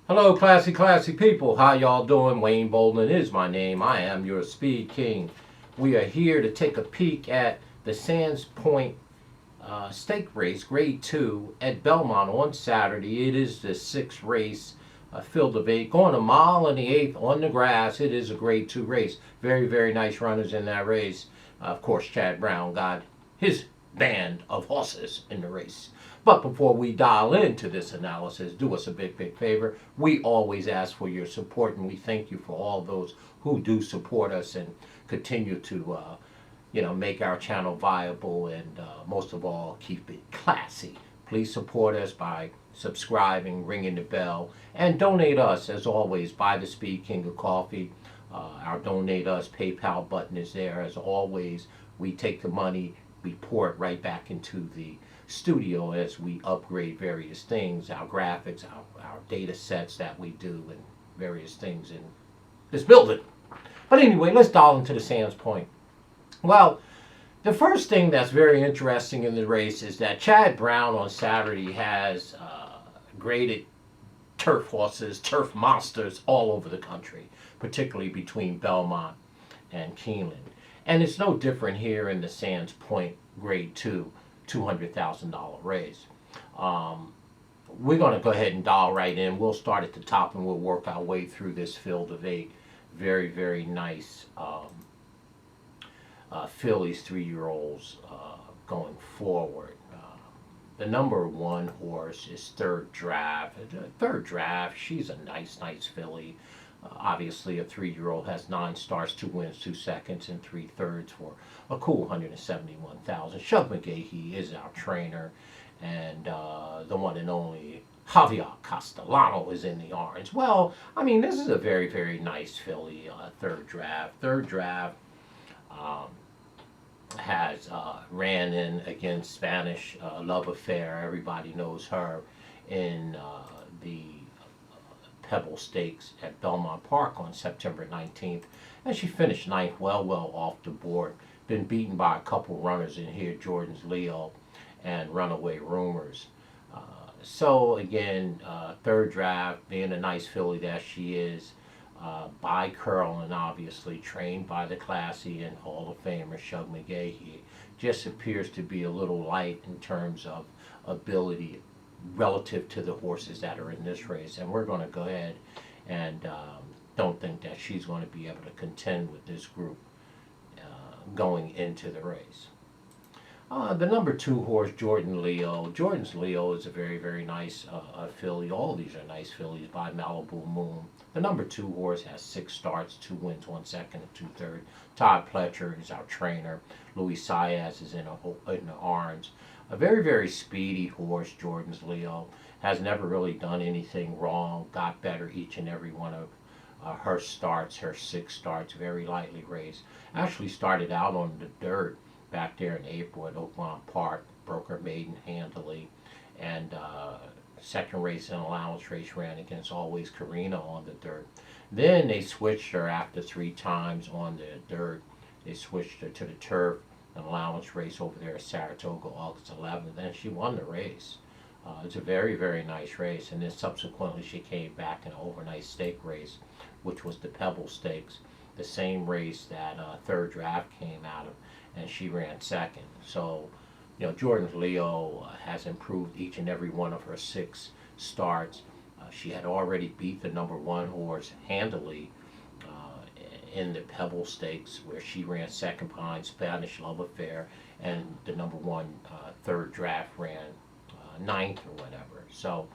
Hello, classy people. How y'all doing? Wayne Bolden is my name. I am your Speed King. We are here to take a peek at the Sands Point Stake Race, Grade 2 at Belmont on Saturday. It is the sixth race, field of eight, going a mile and the eighth on the grass. It is a Grade 2 race. Very, very nice runners in that race. Of course, Chad Brown got his band of horses in the race. But before we dial into this analysis, do us a big favor. We always ask for your support, and we thank you for all those who do support us and continue to, make our channel viable and most of all, keep it classy. Please support us by subscribing, ringing the bell, and donate us, as always, by the Speed King of Coffee. Our Donate Us PayPal button is there. As always, we take the money, we pour it right back into the studio as we upgrade various things, our graphics, our data sets that we do, and various things in this building. But anyway, let's dial into the Sands Point. Well, the first thing that's very interesting in the race is that Chad Brown on Saturday has graded turf horses, turf monsters all over the country, particularly between Belmont and Keeneland. And it's no different here in the Sands Point Grade 2 $200,000 raise. We're going to go ahead and dial right in. We'll start at the top and we'll work our way through this field of eight. Very, very nice fillies, 3-year-olds going forward. The number one horse is Third Draft. Third Draft, she's a nice filly. Obviously, a 3-year-old has 9 starts, 2 wins, 2 seconds, and 3/3 for a cool 171,000. Shug McGahee is our trainer, and the one and only Javier Castellano is in the orange. Well, I mean, this is a very, very nice filly, Third Draft. Third Draft has ran in against Spanish Love Affair. Everybody knows her in the Pebble Stakes at Belmont Park on September 19th, and she finished ninth, well off the board. Been beaten by a couple runners in here, Jordan's Leo and Runaway Rumors. So again, Third Draft, being a nice filly that she is, by Curlin, obviously trained by the classy and Hall of Famer Shug McGahee, just appears to be a little light in terms of ability relative to the horses that are in this race, and we're going to go ahead and don't think that she's going to be able to contend with this group going into the race. The number 2 horse, Jordan Leo. Jordan's Leo is a very, very nice filly. All these are nice fillies by Malibu Moon. The number 2 horse has 6 starts, 2 wins, 1 second, and 2/3. Todd Pletcher is our trainer. Luis Saez is in the orange. A very, very speedy horse, Jordan's Leo. Has never really done anything wrong. Got better each and every one of her starts, her 6 starts, very lightly raced. Actually started out on the dirt back there in April at Oakmont Park. Broke her maiden handily. And second race and allowance race ran against Always Karina on the dirt. Then they switched her after 3 times on the dirt. They switched her to the turf, an allowance race over there at Saratoga August 11th, and she won the race. It's a very, very nice race, and then subsequently she came back in an overnight stake race, which was the Pebble Stakes, the same race that Third Draft came out of, and she ran second. So, Jordan Leo has improved each and every one of her 6 starts. She had already beat the number 1 horse handily in the Pebble Stakes, where she ran second behind Spanish Love Affair, and the number 1 Third Draft ran ninth or whatever. So,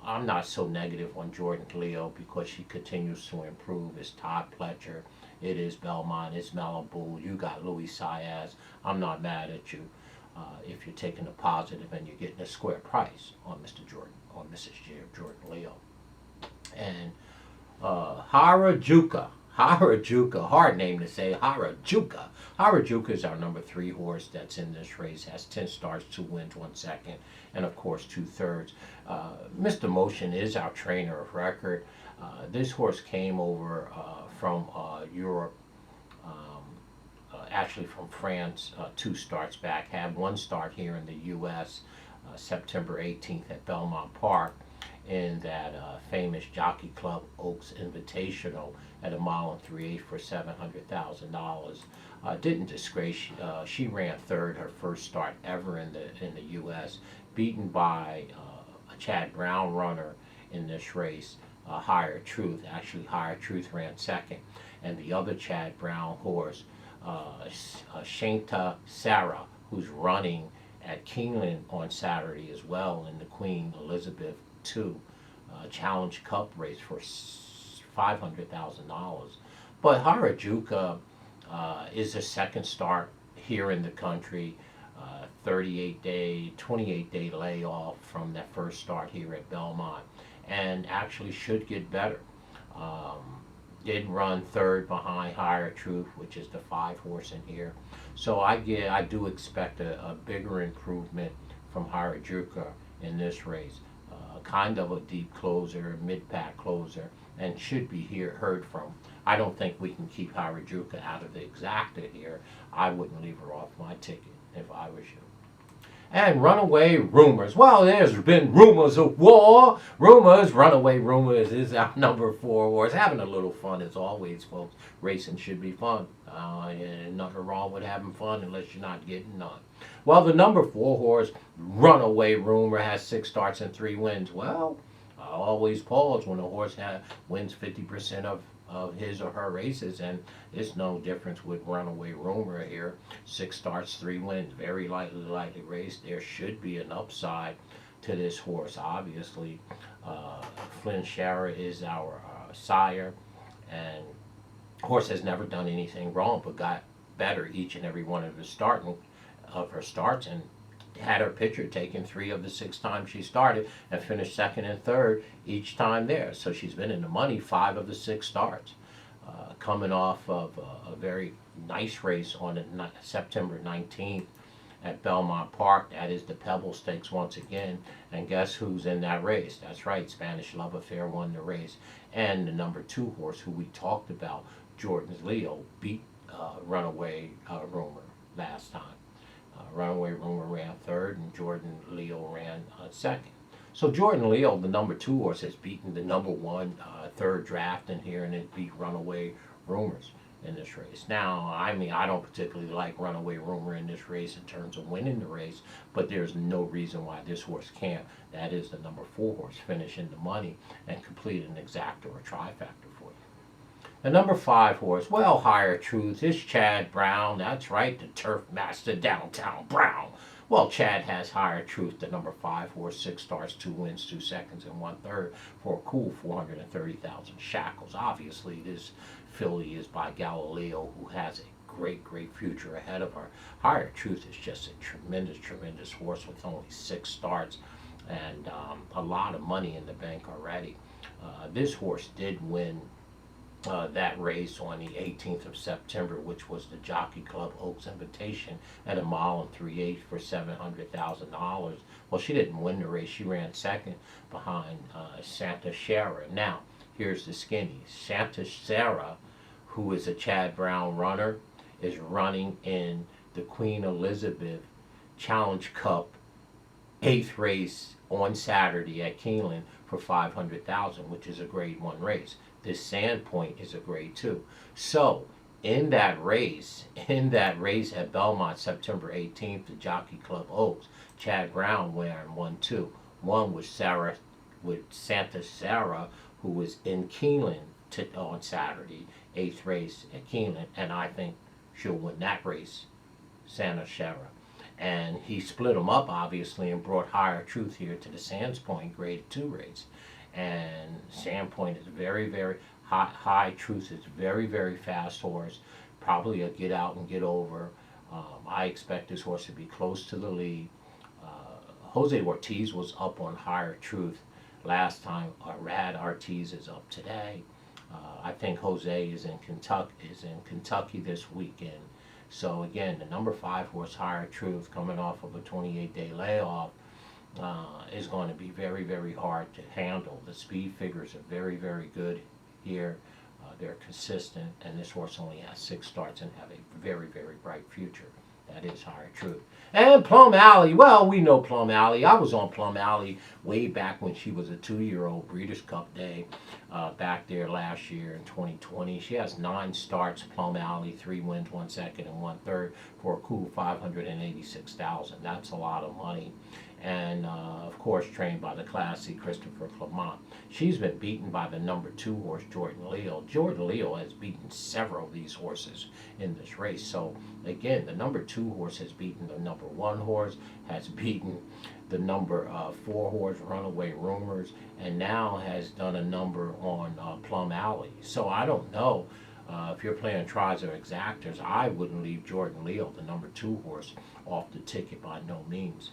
I'm not so negative on Jordan Leo because she continues to improve. It's Todd Pletcher, it is Belmont, it's Malibu, you got Luis Saez. I'm not mad at you if you're taking a positive and you're getting a square price on Mr. Jordan or Mrs. Jordan Leo. And Harajuka, hard name to say, Harajuka. Harajuka is our number 3 horse that's in this race, has 10 starts, 2 wins, 1 second, and of course 2/3. Mr. Motion is our trainer of record. This horse came over from Europe, actually from France, 2 starts back, had 1 start here in the U.S. September 18th at Belmont Park in that famous Jockey Club Oaks Invitational at a mile and 3/8 for $700,000. Didn't disgrace. She ran third her first start ever in the U.S., beaten by a Chad Brown runner in this race. Higher Truth. Actually, Higher Truth ran second, and the other Chad Brown horse, Shanta Sarah, who's running at Keeneland on Saturday as well in the Queen Elizabeth II Challenge Cup race for $500,000. But Harajuku is a second start here in the country. 28-day layoff from that first start here at Belmont, and actually should get better. Did run third behind Higher Truth, which is the 5-horse in here. So I do expect a bigger improvement from Harajuku in this race. Kind of a deep closer, mid-pack closer, and should be heard from. I don't think we can keep Harajuku out of the exacta here. I wouldn't leave her off my ticket if I was you. And Runaway Rumors. Well, there's been rumors of war. Runaway Rumors is our number 4 horse. Having a little fun as always, folks. Racing should be fun. And nothing wrong with having fun unless you're not getting none. Well, the number 4 horse, Runaway Rumor, has 6 starts and 3 wins. Well, I always pause when a horse wins 50% of his or her races, and it's no difference with Runaway Rumor here. 6 starts, 3 wins, very lightly raced. There should be an upside to this horse, obviously. Flynn Shara is our sire, and horse has never done anything wrong, but got better each and every one of her starts, and had her picture taken 3 of the 6 times she started, and finished second and third each time there. So she's been in the money 5 of the 6 starts. Coming off of a very nice race on September 19th at Belmont Park. That is the Pebble Stakes once again. And guess who's in that race? That's right, Spanish Love Affair won the race. And the number 2 horse, who we talked about, Jordan's Leo, beat Runaway Rumor last time. Runaway Rumor ran third, and Jordan Leo ran second. So Jordan Leo, the number 2 horse, has beaten the number 1 third draft in here, and it beat Runaway Rumors in this race. Now, I mean, I don't particularly like Runaway Rumor in this race in terms of winning the race, but there's no reason why this horse can't. That is the number 4 horse, finish in the money and complete an exacta or trifecta for you. The number 5 horse, well, Higher Truth, is Chad Brown. That's right, the Turf Master Downtown Brown. Well, Chad has Higher Truth, the number 5 horse, 6 starts, 2 wins, 2 seconds, and 1/3 for a cool 430,000 shekels. Obviously, this filly is by Galileo, who has a great future ahead of her. Higher Truth is just a tremendous horse with only 6 starts and a lot of money in the bank already. This horse did win that race on the 18th of September, which was the Jockey Club Oaks Invitation at a mile and 3/8 for $700,000. Well, she didn't win the race. She ran second behind Santa Shara. Now, here's the skinny. Santa Shara, who is a Chad Brown runner, is running in the Queen Elizabeth Challenge Cup 8th race on Saturday at Keeneland for $500,000, which is a grade 1 race. This Sandpoint is a grade 2. So, in that race at Belmont, September 18th, the Jockey Club Oaks, Chad Brown won 1-2. One was Santa Sarah, who was in Keeneland on Saturday, 8th race at Keeneland, and I think she'll win that race, Santa Sarah. And he split them up, obviously, and brought Higher Truth here to the Sandpoint grade 2 race. And Sandpoint is very high Truth is very fast horse, probably a get out and get over. I expect this horse to be close to the lead. Jose Ortiz was up on Higher Truth last time. Rad Ortiz is up today. I think Jose is in Kentucky this weekend. So again, the number 5 horse, Higher Truth, coming off of a 28-day layoff, is going to be very hard to handle. The speed figures are very good here. They're consistent, and this horse only has 6 starts and have a very bright future That is Higher Truth. And Plum Alley, well, we know Plum Alley. I was on Plum Alley way back when she was a 2-year-old Breeders' Cup Day back there last year in 2020. She has 9 starts, Plum Alley, 3 wins, 1 second, and 1 third for a cool $586,000. That's a lot of money. And of course, trained by the classy Christopher Clement. She's been beaten by the number 2 horse, Jordan Leal. Jordan Leal has beaten several of these horses in this race. So again, the number 2 horse has beaten the number 1 horse, has beaten the number 4 horse, Runaway Rumors, and now has done a number on Plum Alley. So I don't know. If you're playing tries or exactors, I wouldn't leave Jordan Leal, the number 2 horse, off the ticket by no means.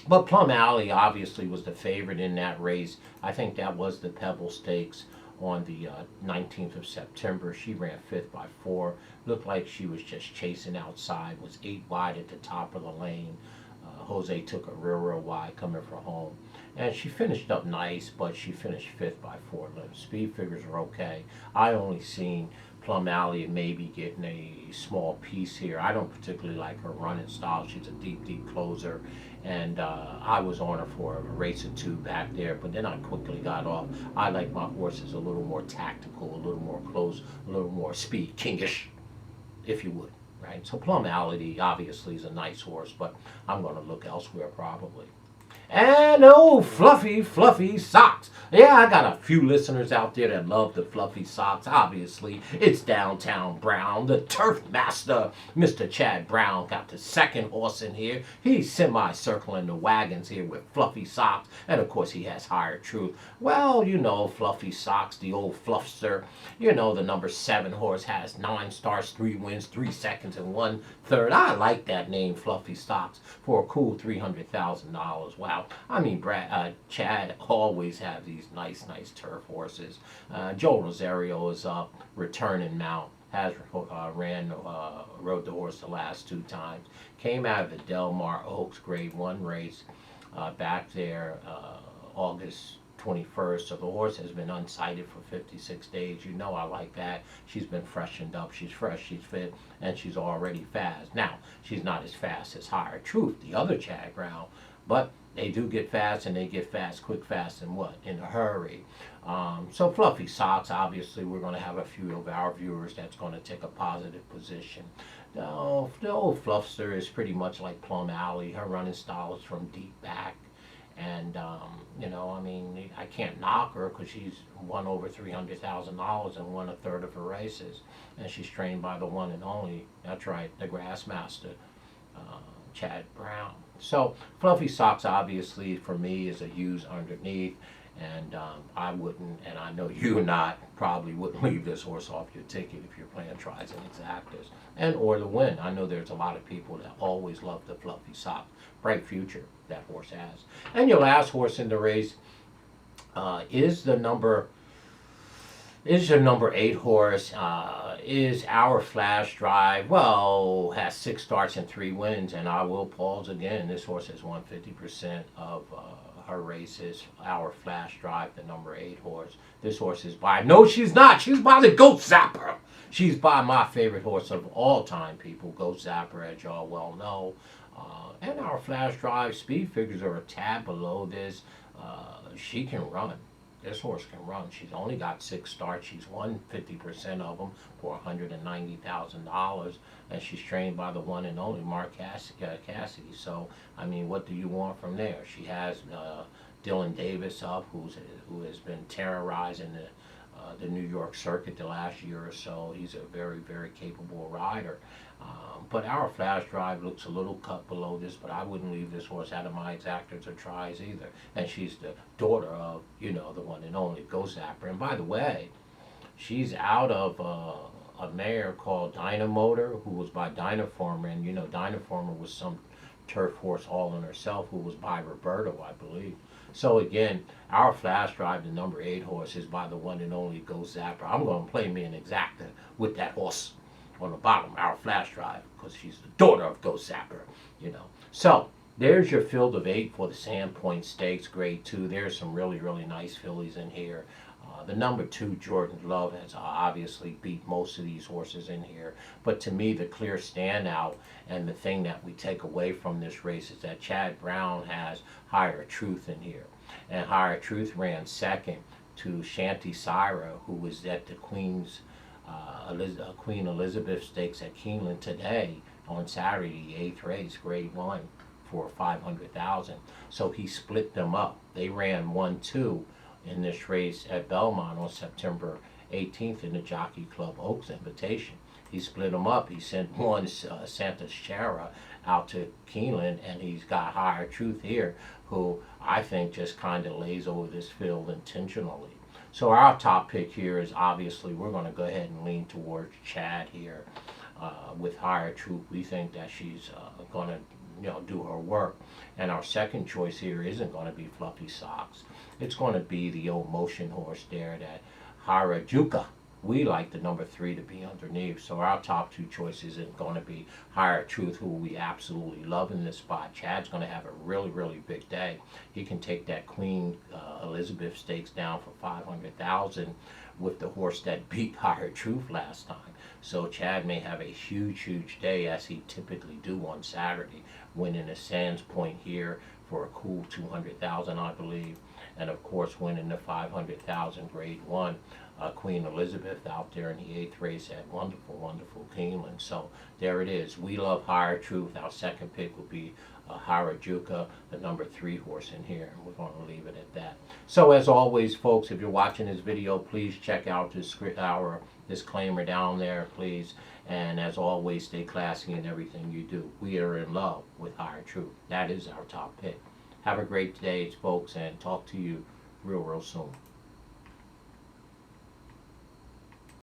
But Plum Alley obviously was the favorite in that race. I think that was the Pebble Stakes on the 19th of September. She ran 5th by 4. Looked like she was just chasing outside, was 8 wide at the top of the lane. Jose took a real wide coming for home. And she finished up nice, but she finished 5th by 4 lengths. Speed figures are okay. I only seen Plum Alley maybe getting a small piece here. I don't particularly like her running style. She's a deep closer. And I was on her for a race or 2 back there, but then I quickly got off. I like my horses a little more tactical, a little more close, a little more speed kingish, if you would, right? So Plum Alley obviously is a nice horse, but I'm going to look elsewhere probably. And oh, fluffy socks. Yeah, I got a few listeners out there that love the fluffy socks. Obviously, it's Downtown Brown, the turf master, Mr. Chad Brown, got the second horse in here. He's semi-circling the wagons here with fluffy socks. And of course, he has Higher Truth. Well, you know, fluffy socks, the old fluffster. You know, the number 7 horse has 9 starts, 3 wins, 3 seconds, and 1 third. I like that name, Fluffy Socks, for a cool $300,000. Wow. I mean, Chad always have these nice turf horses. Joel Rosario is up, returning mount. Has rode the horse the last 2 times. Came out of the Del Mar Oaks Grade 1 race back there August 21st. So the horse has been unsighted for 56 days. You know I like that. She's been freshened up. She's fresh, she's fit, and she's already fast. Now, she's not as fast as Higher Truth, the other Chad Brown, but they do get fast, and they get fast, quick, fast, and what? In a hurry. So Fluffy Socks, obviously, we're going to have a few of our viewers that's going to take a positive position. The old Fluffster is pretty much like Plum Alley. Her running style is from deep back. And, you know, I mean, I can't knock her because she's won over $300,000 and won a third of her races. And she's trained by the one and only, that's right, the Grassmaster, Chad Brown. So Fluffy Socks obviously for me is a use underneath, and I wouldn't, and I know you probably wouldn't leave this horse off your ticket if you're playing tries and exactors, and or the win. I know there's a lot of people that always love the Fluffy Sock. Bright future that horse has. And your last horse in the race is your number 8 horse, is Our Flash Drive. Well, has 6 starts and 3 wins, and I will pause again. This horse has won 50% of her races. Our Flash Drive, the number 8 horse. This horse is by, no she's not, she's by the Ghost Zapper. She's by my favorite horse of all time, people, Ghost Zapper, as y'all well know. And Our Flash Drive speed figures are a tad below this. She can run. This horse can run. She's only got 6 starts. She's won 50% of them for $190,000, and she's trained by the one and only Mark Cassidy. So, I mean, what do you want from there? She has Dylan Davis up, who has been terrorizing the New York circuit the last year or so. He's a very capable rider. But Our Flash Drive looks a little cut below this, but I wouldn't leave this horse out of my exactors or tries either. And she's the daughter of, you know, the one and only Ghost Zapper. And by the way, she's out of a mare called Dynamotor, who was by Dynaformer. And, you know, Dynaformer was some turf horse all in herself, who was by Roberto, I believe. So again, Our Flash Drive, the number 8 horse, is by the one and only Ghost Zapper. I'm going to play me an exacta with that horse on the bottom, Our Flash Drive, because she's the daughter of Ghost Zapper, you know. So there's your field of 8 for the Sandpoint Stakes, Grade 2. There's some really nice fillies in here. The number 2, Jordan Love, has obviously beat most of these horses in here. But to me, the clear standout and the thing that we take away from this race is that Chad Brown has Higher Truth in here. And Higher Truth ran second to Shanty Syra, who was at the Queen Elizabeth Stakes at Keeneland today on Saturday, the 8th race, grade 1, for 500,000. So he split them up. They ran 1-2 in this race at Belmont on September 18th in the Jockey Club Oaks Invitation. He split them up. He sent one, Santa Chara, out to Keeneland, and he's got Higher Truth here, who I think just kind of lays over this field intentionally. So our top pick here is obviously we're going to go ahead and lean towards Chad here with Higher Truth. We think that she's going to do her work. And our second choice here isn't going to be Fluffy Socks. It's going to be the old motion horse there, that Harajuka. We like the number 3 to be underneath. So our top 2 choices is going to be Higher Truth, who we absolutely love in this spot. Chad's going to have a really, really big day. He can take that Queen Elizabeth Stakes down for 500,000 with the horse that beat Higher Truth last time. So Chad may have a huge, huge day, as he typically do on Saturday, winning a Sands Point here for a cool 200,000, I believe, and of course winning the 500,000 grade 1 Queen Elizabeth out there in the 8th race at wonderful, wonderful Keeneland. So there it is. We love Higher Truth. Our second pick will be Harajuka, the number 3 horse in here, and we're going to leave it at that. So as always, folks, if you're watching this video, please check out our disclaimer down there, please. And as always, stay classy in everything you do. We are in love with Higher Truth. That is our top pick. Have a great day, folks, and talk to you real, real soon.